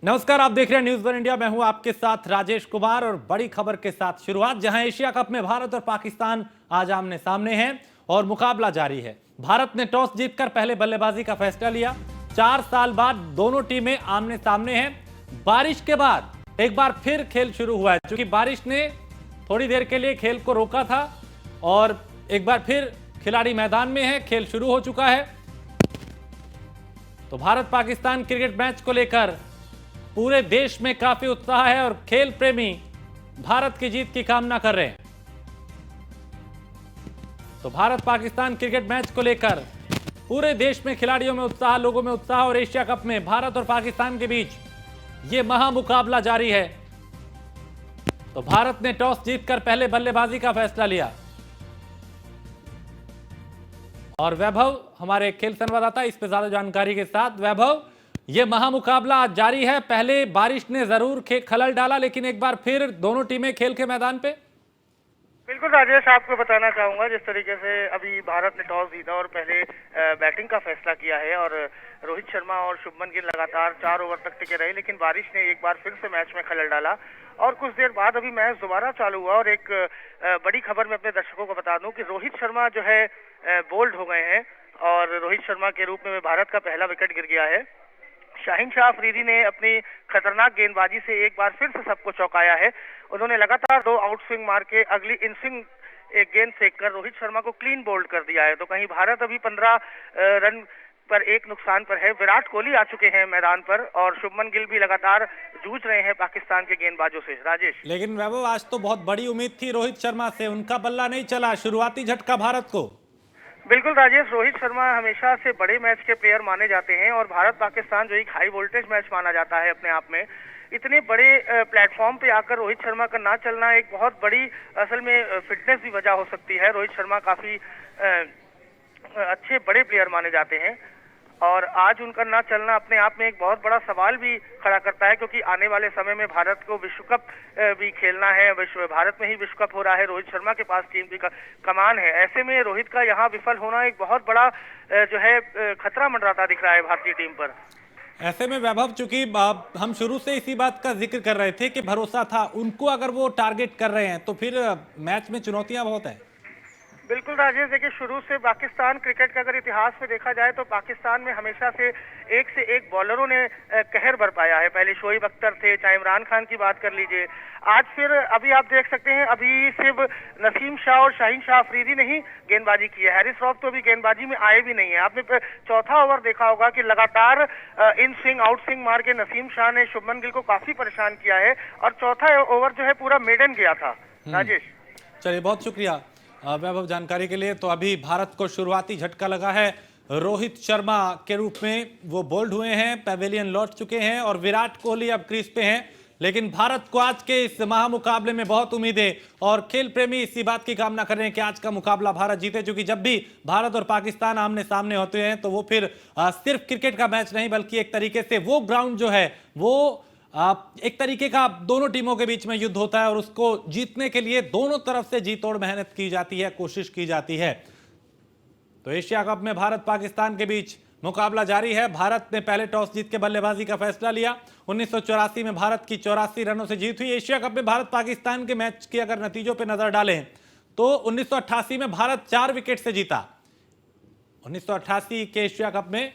नमस्कार, आप देख रहे हैं न्यूज़ वन इंडिया। मैं हूं आपके साथ राजेश कुमार और बड़ी खबर के साथ शुरुआत, जहां एशिया कप में भारत और पाकिस्तान आज आमने सामने हैं और मुकाबला जारी है। भारत ने टॉस जीतकर पहले बल्लेबाजी का फैसला लिया। 4 साल बाद दोनों टीमें आमने सामने हैं। बारिश के बाद एक बार फिर खेल शुरू हुआ है, क्योंकि बारिश ने थोड़ी देर के लिए खेल को रोका था और एक बार फिर खिलाड़ी मैदान में है, खेल शुरू हो चुका है। तो भारत पाकिस्तान क्रिकेट मैच को लेकर पूरे देश में काफी उत्साह है और खेल प्रेमी भारत की जीत की कामना कर रहे हैं। तो भारत पाकिस्तान क्रिकेट मैच को लेकर पूरे देश में खिलाड़ियों में उत्साह, लोगों में उत्साह और एशिया कप में भारत और पाकिस्तान के बीच यह महामुकाबला जारी है। तो भारत ने टॉस जीतकर पहले बल्लेबाजी का फैसला लिया और वैभव हमारे खेल संवाददाता इस पर ज्यादा जानकारी के साथ। वैभव, ये महामुकाबला आज जारी है। पहले बारिश ने जरूर खलल डाला, लेकिन एक बार फिर दोनों टीमें खेल के मैदान पे। बिल्कुल राजेश, आपको बताना चाहूंगा जिस तरीके से अभी भारत ने टॉस जीता और पहले बैटिंग का फैसला किया है और रोहित शर्मा और शुभमन गिल लगातार 4 ओवर तक टिके रहे, लेकिन बारिश ने एक बार फिर से मैच में खलल डाला और कुछ देर बाद अभी मैच दोबारा चालू हुआ। और एक बड़ी खबर मैं अपने दर्शकों को बता दूं कि रोहित शर्मा जो है बोल्ड हो गए हैं और रोहित शर्मा के रूप में भारत का पहला विकेट गिर गया है। शाहीन शाह अफरीदी ने अपनी खतरनाक गेंदबाजी से एक बार फिर से सबको चौंकाया है। उन्होंने लगातार 2 आउट स्विंग मार के अगली इन स्विंग एक गेंद फेंक कर रोहित शर्मा को क्लीन बोल्ड कर दिया है। तो कहीं भारत अभी 15 रन पर 1 नुकसान पर है। विराट कोहली आ चुके हैं मैदान पर और शुभमन गिल भी लगातार जूझ रहे हैं पाकिस्तान के गेंदबाजों से। राजेश, लेकिन वैभव, आज तो बहुत बड़ी उम्मीद थी रोहित शर्मा से, उनका बल्ला नहीं चला, शुरुआती झटका भारत को। बिल्कुल राजेश, रोहित शर्मा हमेशा से बड़े मैच के प्लेयर माने जाते हैं और भारत पाकिस्तान जो एक हाई वोल्टेज मैच माना जाता है अपने आप में, इतने बड़े प्लेटफॉर्म पे आकर रोहित शर्मा का ना चलना एक बहुत बड़ी असल में फिटनेस भी वजह हो सकती है। रोहित शर्मा काफी अच्छे बड़े प्लेयर माने जाते हैं और आज उनका ना चलना अपने आप में एक बहुत बड़ा सवाल भी खड़ा करता है, क्योंकि आने वाले समय में भारत को विश्व कप भी खेलना है। भारत में ही विश्व कप हो रहा है, रोहित शर्मा के पास टीम की कमान है। ऐसे में रोहित का यहाँ विफल होना एक बहुत बड़ा जो है खतरा मंडराता दिख रहा है भारतीय टीम पर। ऐसे में वैभव, चूंकि हम शुरू से इसी बात का जिक्र कर रहे थे कि भरोसा था उनको, अगर वो टारगेट कर रहे हैं तो फिर मैच में चुनौतियां बहुत है। बिल्कुल राजेश, देखिए शुरू से पाकिस्तान क्रिकेट का अगर इतिहास में देखा जाए तो पाकिस्तान में हमेशा से एक बॉलरों ने कहर बरपाया है। पहले शोएब अख्तर थे, चाहे इमरान खान की बात कर लीजिए। आज फिर अभी आप देख सकते हैं, अभी सिर्फ नसीम शाह और शाहीन शाह अफरीदी ने ही गेंदबाजी की है। हैरिस रॉफ तो अभी गेंदबाजी में आए भी नहीं है। आपने चौथा ओवर देखा होगा कि लगातार इन स्विंग आउट स्विंग मार के नसीम शाह ने शुभमन गिल को काफी परेशान किया है और चौथा ओवर जो है पूरा मेडन गया था। राजेश, चलिए, बहुत शुक्रिया वैभव जानकारी के लिए। तो अभी भारत को शुरुआती झटका लगा है। रोहित शर्मा के रूप में वो बोल्ड हुए हैं, पैवेलियन लौट चुके हैं और विराट कोहली अब क्रीज पे हैं। लेकिन भारत को आज के इस महामुकाबले में बहुत उम्मीदें और खेल प्रेमी इसी बात की कामना कर रहे हैं कि आज का मुकाबला भारत जीते, क्योंकि जब भी भारत और पाकिस्तान आमने सामने होते हैं तो वो फिर सिर्फ क्रिकेट का मैच नहीं, बल्कि एक तरीके से वो ग्राउंड जो है वो एक तरीके का दोनों टीमों के बीच में युद्ध होता है और उसको जीतने के लिए दोनों तरफ से जी तोड़ मेहनत की जाती है, कोशिश की जाती है। तो एशिया कप में भारत पाकिस्तान के बीच मुकाबला जारी है। भारत ने पहले टॉस जीत के बल्लेबाजी का फैसला लिया। 1984 में भारत की 84 रनों से जीत हुई। एशिया कप में भारत पाकिस्तान के मैच के अगर नतीजों पर नजर डालें तो 1988 में भारत 4 विकेट से जीता। 1988 के एशिया कप में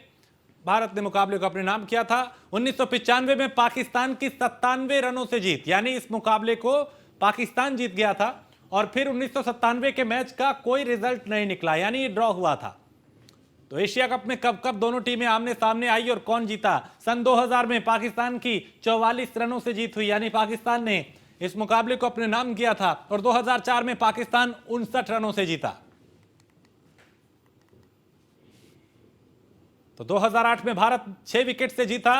भारत ने मुकाबले को अपने नाम किया था। 1995 में पाकिस्तान की 97 रनों से जीत, यानी इस मुकाबले को पाकिस्तान जीत गया था और फिर 1997 के मैच का कोई रिजल्ट नहीं निकला, यानी ये ड्रॉ हुआ था। तो एशिया कप में कब कब दोनों टीमें आमने सामने आई और कौन जीता? सन 2000 में पाकिस्तान की 44 रनों से जीत हुई, यानी पाकिस्तान ने इस मुकाबले को अपने नाम किया था और 2004 में पाकिस्तान 59 रनों से जीता। तो 2008 में भारत 6 विकेट से जीता।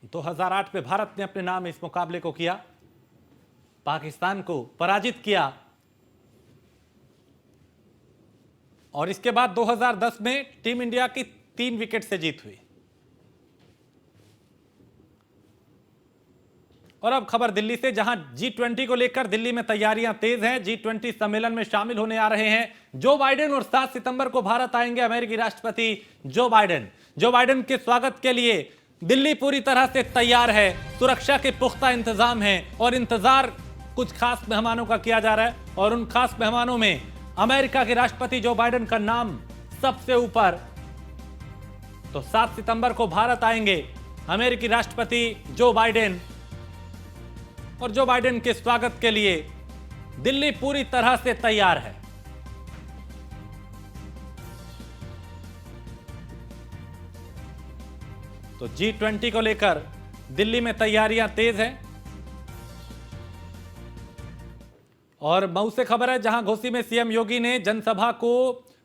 2008 में भारत ने अपने नाम इस मुकाबले को किया, पाकिस्तान को पराजित किया और इसके बाद 2010 में टीम इंडिया की 3 विकेट से जीत हुई। और अब खबर दिल्ली से, जहां G20 को लेकर दिल्ली में तैयारियां तेज हैं। G20 सम्मेलन में शामिल होने आ रहे हैं जो बाइडेन और 7 सितंबर को भारत आएंगे अमेरिकी राष्ट्रपति जो बाइडेन के स्वागत के लिए दिल्ली पूरी तरह से तैयार है, सुरक्षा के पुख्ता इंतजाम हैं और इंतजार कुछ खास मेहमानों का किया जा रहा है और उन खास मेहमानों में अमेरिका के राष्ट्रपति जो बाइडेन का नाम सबसे ऊपर। तो 7 सितंबर को भारत आएंगे अमेरिकी राष्ट्रपति जो बाइडेन और जो बाइडेन के स्वागत के लिए दिल्ली पूरी तरह से तैयार है। तो G20 को लेकर दिल्ली में तैयारियां तेज हैं और मऊ से खबर है जहां घोसी में सीएम योगी ने जनसभा को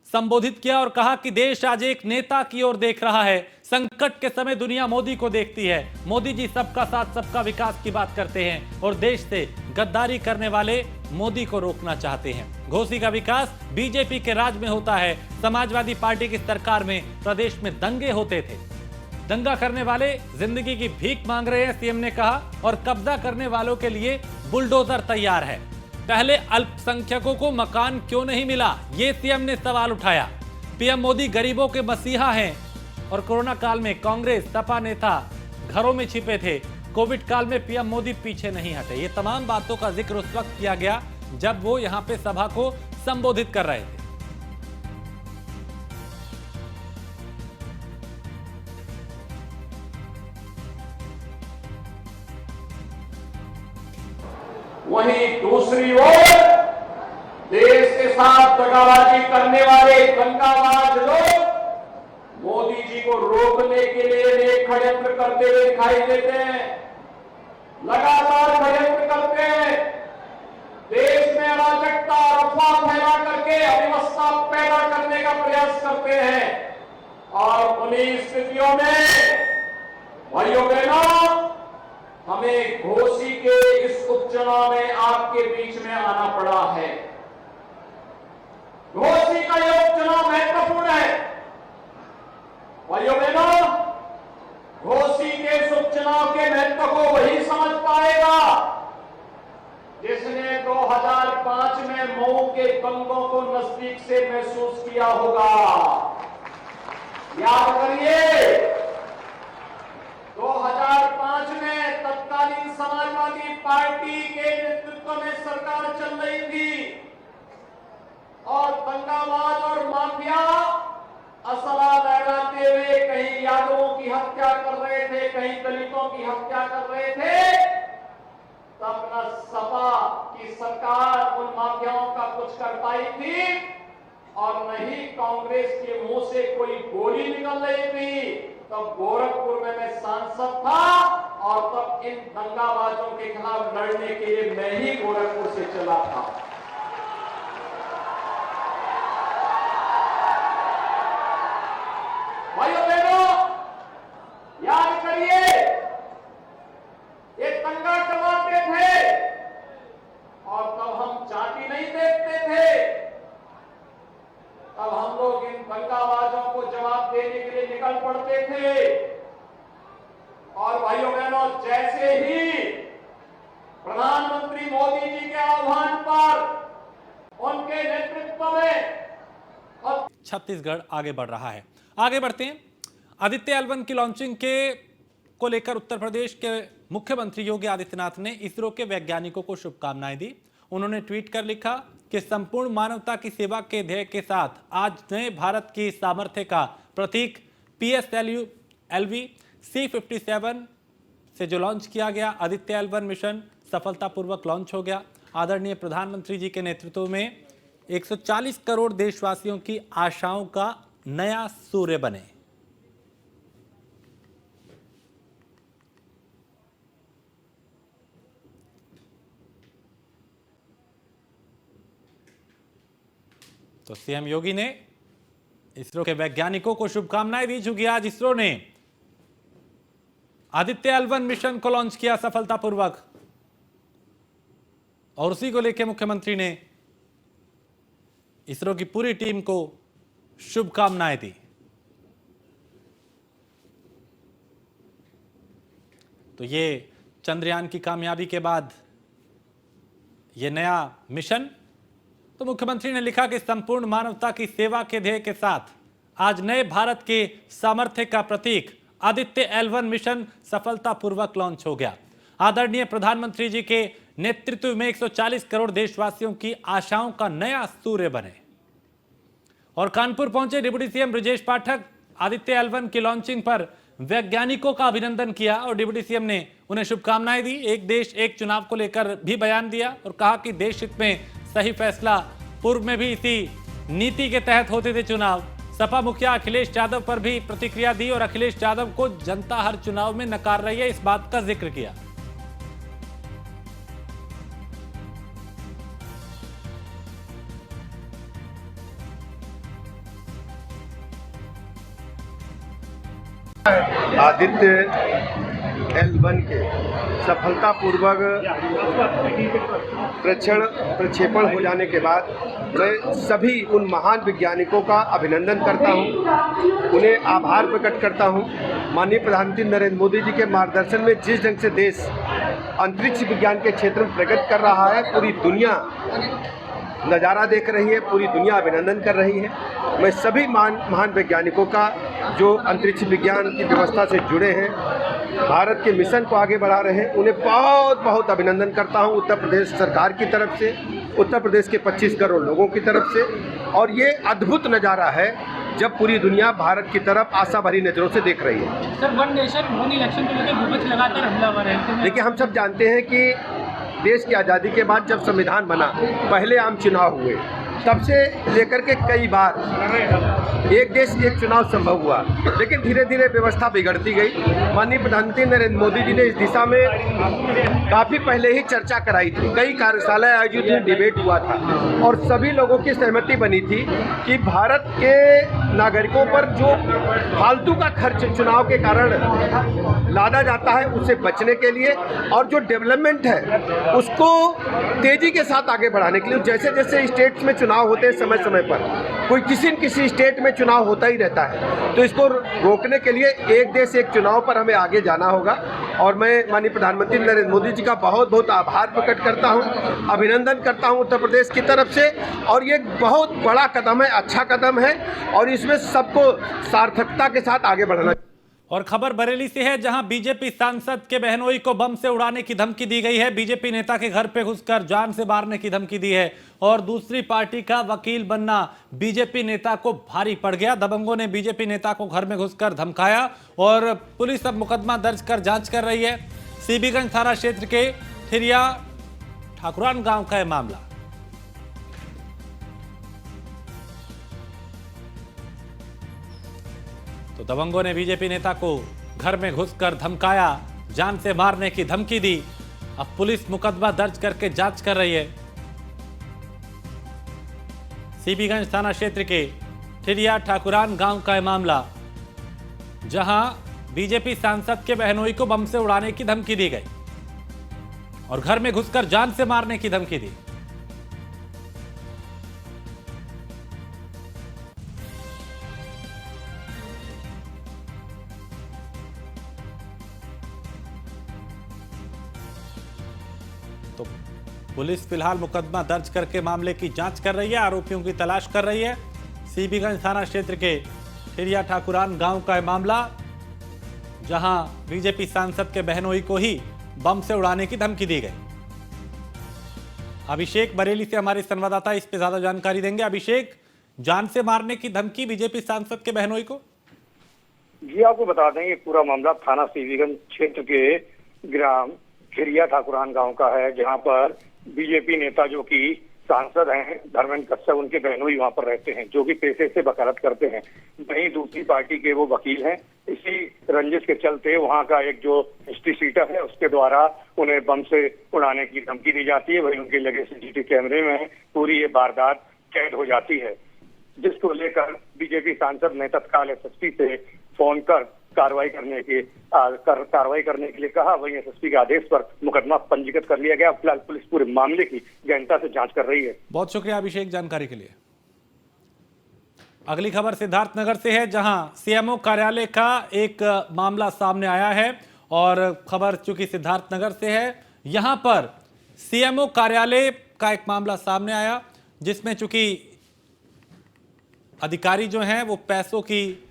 संबोधित किया और कहा कि देश आज एक नेता की ओर देख रहा है। संकट के समय दुनिया मोदी को देखती है। मोदी जी सबका साथ सबका विकास की बात करते हैं और देश से गद्दारी करने वाले मोदी को रोकना चाहते हैं। घोसी का विकास बीजेपी के राज में होता है। समाजवादी पार्टी की सरकार में प्रदेश में दंगे होते थे। दंगा करने वाले जिंदगी की भीख मांग रहे हैं, सीएम ने कहा, और कब्जा करने वालों के लिए बुलडोजर तैयार है। पहले अल्पसंख्यकों को मकान क्यों नहीं मिला, ये सीएम ने सवाल उठाया। पीएम मोदी गरीबों के मसीहा हैं और कोरोना काल में कांग्रेस सपा नेता घरों में छिपे थे। कोविड काल में पीएम मोदी पीछे नहीं हटे। ये तमाम बातों का जिक्र उस वक्त किया गया जब वो यहां पे सभा को संबोधित कर रहे थे। वहीं दूसरी ओर देश के साथ दगाबाजी करने वाले दंगाबाज लोग मोदी जी को रोकने के लिए एक षड्यंत्र करते हुए दिखाई देते हैं। लगातार षड्यंत्र करते हैं। देश में अराजकता अफवाह फैला करके अव्यवस्था पैदा करने का प्रयास करते हैं और उन्हीं स्थितियों में भाइयों बहनों हमें घोसी के इस उपचुनाव में आपके बीच में आना पड़ा है। घोसी का यह उपचुनाव महत्वपूर्ण है। भाइयों बहनों, घोसी के इस उपचुनाव के महत्व को वही समझ पाएगा जिसने 2005 में मऊ के दंगों को नजदीक से महसूस किया होगा। याद करिए 2005 में तत्कालीन समाजवादी पार्टी के नेतृत्व में सरकार चल रही थी और दंगाबाज और माफिया असला लहराते हुए कहीं यादवों की हत्या कर रहे थे, कहीं दलितों की हत्या कर रहे थे। तब न सपा की सरकार उन माफियाओं का कुछ कर पाई थी और न ही कांग्रेस के मुंह से कोई गोली निकल रही थी। तब गोरखपुर में मैं सांसद था और तब इन दंगाबाजों के खिलाफ लड़ने के लिए मैं ही गोरखपुर से चला था। भाइयों बहनों, याद करिए ये दंगा करवाते थे और तब हम चाटी नहीं देखते थे। तब हम लोग इन दंगाबाजों को जवाब देने के लिए निकल पड़ते थे और भाइयों बहनों जैसे ही प्रधानमंत्री मोदी जी के आह्वान पर उनके नेतृत्व में छत्तीसगढ़ आगे बढ़ रहा है। आगे बढ़ते हैं। आदित्य एल1 की लॉन्चिंग को लेकर उत्तर प्रदेश के मुख्यमंत्री योगी आदित्यनाथ ने इसरो के वैज्ञानिकों को शुभकामनाएं दी। उन्होंने ट्वीट कर लिखा कि संपूर्ण मानवता की सेवा के ध्येय के साथ आज नए भारत की सामर्थ्य का प्रतीक PSLV C-57 से जो लॉन्च किया गया आदित्य एल1 मिशन सफलतापूर्वक लॉन्च हो गया। आदरणीय प्रधानमंत्री जी के नेतृत्व में 140 करोड़ देशवासियों की आशाओं का नया सूर्य बने। तो सीएम योगी ने इसरो के वैज्ञानिकों को शुभकामनाएं दी, चूंकि आज इसरो ने आदित्य एल1 मिशन को लॉन्च किया सफलतापूर्वक और उसी को लेकर मुख्यमंत्री ने इसरो की पूरी टीम को शुभकामनाएं दी। तो ये चंद्रयान की कामयाबी के बाद ये नया मिशन, तो मुख्यमंत्री ने लिखा कि संपूर्ण मानवता की सेवा के ध्येय के साथ आज नए भारत के सामर्थ्य का प्रतीक आदित्य L1 मिशन सफलतापूर्वक लॉन्च हो गया। आदरणीय प्रधानमंत्री जी के नेतृत्व में 140 करोड़ देशवासियों की आशाओं का नया सूर्य बने। और कानपुर पहुंचे deputy CM Brajesh Pathak. Aditya L1 की लॉन्चिंग पर वैज्ञानिकों का अभिनंदन किया और डिप्टी सीएम ने उन्हें शुभकामनाएं दी। एक देश एक चुनाव को लेकर भी बयान दिया और कहा कि देश हित में सही फैसला। पूर्व में भी इसी नीति के तहत होते थे चुनाव। सपा मुखिया अखिलेश यादव पर भी प्रतिक्रिया दी और अखिलेश यादव को जनता हर चुनाव में नकार रही है, इस बात का जिक्र किया। आदित्य L1 के सफलतापूर्वक प्रक्षेपण हो जाने के बाद मैं सभी उन महान वैज्ञानिकों का अभिनंदन करता हूं, उन्हें आभार प्रकट करता हूं। माननीय प्रधानमंत्री नरेंद्र मोदी जी के मार्गदर्शन में जिस ढंग से देश अंतरिक्ष विज्ञान के क्षेत्र में प्रगति कर रहा है, पूरी दुनिया नज़ारा देख रही है, पूरी दुनिया अभिनंदन कर रही है। मैं सभी महान वैज्ञानिकों का जो अंतरिक्ष विज्ञान की व्यवस्था से जुड़े हैं, भारत के मिशन को आगे बढ़ा रहे हैं, उन्हें बहुत बहुत अभिनंदन करता हूं। उत्तर प्रदेश सरकार की तरफ से, उत्तर प्रदेश के 25 करोड़ लोगों की तरफ से। और ये अद्भुत नज़ारा है जब पूरी दुनिया भारत की तरफ आशा भरी नज़रों से देख रही है। Sir, one nation one election को लेकर विपक्ष लगातार हमलावर है। देखिए, हम सब जानते हैं कि देश की आज़ादी के बाद जब संविधान बना, पहले आम चुनाव हुए, तब से लेकर के कई बार एक देश एक चुनाव संभव हुआ, लेकिन धीरे धीरे व्यवस्था बिगड़ती गई। माननीय प्रधानमंत्री नरेंद्र मोदी जी ने इस दिशा में काफ़ी पहले ही चर्चा कराई थी, कई कार्यशालाएं आयोजित हुई, डिबेट हुआ था और सभी लोगों की सहमति बनी थी कि भारत के नागरिकों पर जो फालतू का खर्च चुनाव के कारण लादा जाता है, उससे बचने के लिए और जो डेवलपमेंट है उसको तेज़ी के साथ आगे बढ़ाने के लिए, जैसे जैसे स्टेट्स में चुनाव होते हैं समय समय पर, कोई किसी न किसी स्टेट में चुनाव होता ही रहता है, तो इसको रोकने के लिए एक देश एक चुनाव पर हमें आगे जाना होगा। और मैं माननीय प्रधानमंत्री नरेंद्र मोदी जी का बहुत बहुत आभार प्रकट करता हूं, अभिनंदन करता हूं उत्तर प्रदेश की तरफ से। और ये बहुत बड़ा कदम है, अच्छा कदम है और इसमें सबको सार्थकता के साथ आगे बढ़ना। और खबर बरेली से है, जहां बीजेपी सांसद के बहनोई को बम से उड़ाने की धमकी दी गई है। बीजेपी नेता के घर पे घुसकर जान से मारने की धमकी दी है और दूसरी पार्टी का वकील बनना बीजेपी नेता को भारी पड़ गया। दबंगों ने बीजेपी नेता को घर में घुसकर धमकाया और पुलिस अब मुकदमा दर्ज कर जांच कर रही है। सीबीगंज थाना क्षेत्र के ठिरिया ठाकुरान गांव का यह मामला। तो दबंगों ने बीजेपी नेता को घर में घुसकर धमकाया, जान से मारने की धमकी दी। अब पुलिस मुकदमा दर्ज करके जांच कर रही है। सीबीगंज थाना क्षेत्र के ठिरिया ठाकुरान गांव का यह मामला, जहां बीजेपी सांसद के बहनोई को बम से उड़ाने की धमकी दी गई और घर में घुसकर जान से मारने की धमकी दी। तो पुलिस फिलहाल मुकदमा दर्ज करके मामले की जांच कर रही है, आरोपियों की तलाश कर रही है। सीबीगंज थाना क्षेत्र के ठिरिया ठाकुरान गांव का मामला, जहां बीजेपी सांसद के बहनोई को ही बम से उड़ाने की धमकी दी गई। अभिषेक बरेली से हमारे संवाददाता इस पे ज्यादा जानकारी देंगे। अभिषेक, जान से मारने की धमकी बीजेपी सांसद के बहनोई को? जी, आपको बता दें, ये पूरा मामला थाना सीबीगंज क्षेत्र के ग्राम खिरिया ठाकुरान गांव का है, जहां पर बीजेपी नेता जो कि सांसद हैं धर्मेंद्र कश्यप, उनके बहनोई वहां पर रहते हैं, जो कि पेशे से वकालत करते हैं। वहीं दूसरी पार्टी के वो वकील हैं। इसी रंजिश के चलते वहां का एक जो हिस्ट्री सीटर है, उसके द्वारा उन्हें बम से उड़ाने की धमकी दी जाती है। वहीं उनके लगे सीसीटीवी कैमरे में पूरी ये वारदात कैद हो जाती है, जिसको लेकर बीजेपी सांसद ने तत्काल एसएसपी से फोन कर कार्रवाई करने के लिए कहा। वहीं एसएसपी के आदेश पर मुकदमा पंजीकृत कर लिया गया। फिलहाल पुलिस पूरे मामले की गहनता से जांच कर रही है। बहुत शुक्रिया अभिषेक जानकारी के लिए। अगली खबर सिद्धार्थनगर से है, जहां सीएमओ कार्यालय का एक मामला सामने आया है और खबर चूंकि सिद्धार्थनगर से है, यहां पर सीएमओ कार्यालय का एक मामला सामने आया, जिसमें चूंकि अधिकारी जो हैं वो पैसों की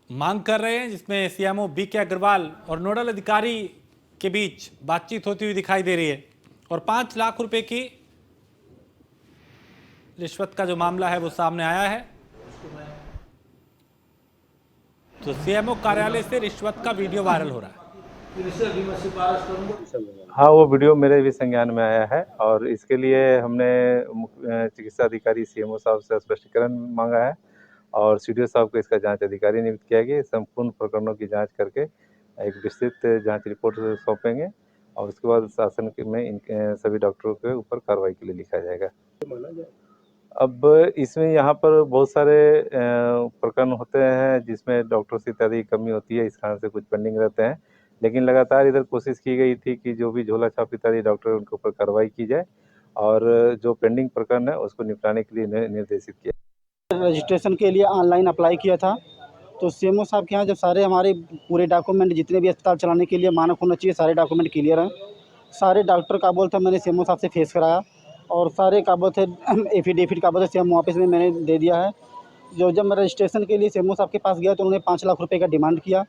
मांग कर रहे हैं, जिसमें सीएमओ बीके अग्रवाल और नोडल अधिकारी के बीच बातचीत होती हुई दिखाई दे रही है। और 5 लाख रुपए की रिश्वत का जो मामला है वो सामने आया है। तो सीएमओ कार्यालय से रिश्वत का वीडियो वायरल हो रहा है। हाँ, वो वीडियो मेरे भी संज्ञान में आया है और इसके लिए हमने चिकित्सा अधिकारी सीएमओ साहब से स्पष्टीकरण मांगा है और सीडीओ साहब को इसका जांच अधिकारी नियुक्त किया गया। संपूर्ण प्रकरणों की जांच करके एक विस्तृत जांच रिपोर्ट सौंपेंगे और उसके बाद शासन में इन सभी डॉक्टरों के ऊपर कार्रवाई के लिए लिखा जाएगा। अब इसमें यहाँ पर बहुत सारे प्रकरण होते हैं जिसमें डॉक्टरों से इत्यादि की कमी होती है, इस कारण से कुछ पेंडिंग रहते हैं, लेकिन लगातार इधर कोशिश की गई थी कि जो भी झोला छाप इत्यादि डॉक्टर हैं उनके ऊपर कार्रवाई की जाए और जो पेंडिंग प्रकरण है उसको निपटाने के लिए निर्देशित किया। रजिस्ट्रेशन के लिए ऑनलाइन अप्लाई किया था, तो सीएमओ साहब के यहाँ जब सारे हमारे पूरे डॉक्यूमेंट जितने भी अस्पताल चलाने के लिए मानक होना चाहिए सारे डॉक्यूमेंट क्लियर हैं। सारे डॉक्टर का बोल था मैंने सीएमओ साहब से फेस कराया और सारे का बोल थे एफिडेविट का बोल सीएमओ ऑफिस में मैंने दे दिया है। जब मैं रजिस्ट्रेशन के लिए सीएमओ साहब के पास गया तो उन्होंने 5 लाख रुपये का डिमांड किया।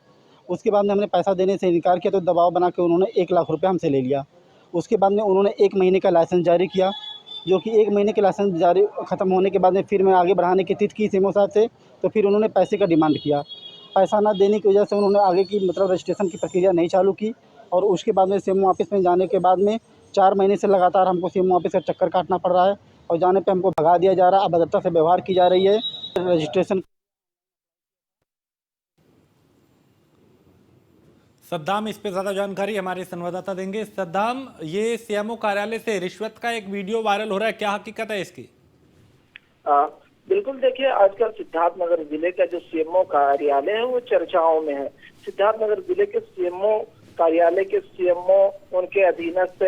उसके बाद में हमने पैसा देने से इनकार किया तो दबाव बना के उन्होंने 1 लाख रुपये हमसे ले लिया। उसके बाद में उन्होंने 1 महीने का लाइसेंस जारी किया, जो कि 1 महीने के लाइसेंस जारी ख़त्म होने के बाद में फिर मैं आगे बढ़ाने की तिथि की सीएमओ साहब से, तो फिर उन्होंने पैसे का डिमांड किया। पैसा ना देने की वजह से उन्होंने आगे की मतलब रजिस्ट्रेशन की प्रक्रिया नहीं चालू की और उसके बाद में सीएमओ ऑफिस में जाने के बाद में 4 महीने से लगातार हमको सीएमओ ऑफिस का चक्कर काटना पड़ रहा है और जाने पे हमको भगा दिया जा रहा है, अभद्रता से व्यवहार की जा रही है। रजिस्ट्रेशन सद्दाम, इस पे ज्यादा जानकारी हमारे संवाददाता देंगे। सद्दाम, ये सीएमओ कार्यालय से रिश्वत का एक वीडियो वायरल हो रहा है, क्या हकीकत है इसकी? बिल्कुल, देखिए आजकल सिद्धार्थनगर जिले का जो सीएमओ कार्यालय है वो चर्चाओं में है। सिद्धार्थनगर जिले के सीएमओ कार्यालय के सीएमओ, उनके अधीनस्थ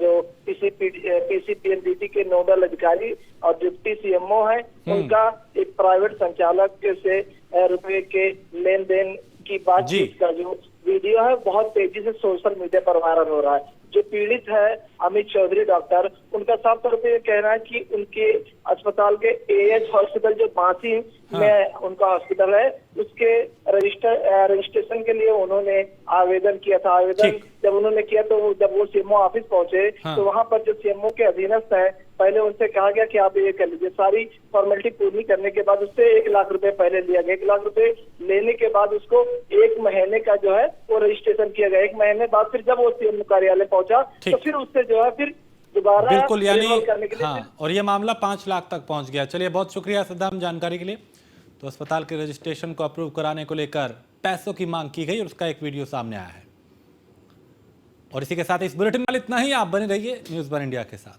जो पीसीपीएनडीटी के नोडल अधिकारी और डिप्टी सीएमओ है, उनका एक प्राइवेट संचालक से रुपए के लेन देन की बातचीत का जो वीडियो है बहुत तेजी से सोशल मीडिया पर वायरल हो रहा है। जो पीड़ित है अमित चौधरी डॉक्टर, उनका साफ तौर पे कहना है कि उनके अस्पताल के एएच हॉस्पिटल जो बांसी में उनका हॉस्पिटल है, उसके रजिस्ट्रेशन के लिए उन्होंने आवेदन किया था। आवेदन जब उन्होंने किया तो जब वो सीएमओ ऑफिस पहुंचे तो वहां पर जो सीएमओ के अधीनस्थ है, पहले उनसे कहा गया कि आप ये कर लीजिए। सारी फॉर्मेलिटी पूरी करने के बाद उससे 1 लाख रुपए पहले लिया गया। 1 लाख रुपए लेने के बाद उसको 1 महीने का जो है वो रजिस्ट्रेशन किया गया। 1 महीने बाद फिर जब वो सीएमओ कार्यालय पहुंचा तो फिर उससे जो है फिर दोबारा बिल्कुल, यानी करने के लिए हाँ, और ये मामला 5 लाख तक पहुंच गया। चलिए, बहुत शुक्रिया सद्दाम जानकारी के लिए। तो अस्पताल के रजिस्ट्रेशन को अप्रूव कराने को लेकर पैसों की मांग की गई और उसका एक वीडियो सामने आया है। और इसी के साथ इस बुलेटिन में इतना ही। आप बने रहिए न्यूज़ वन इंडिया के साथ।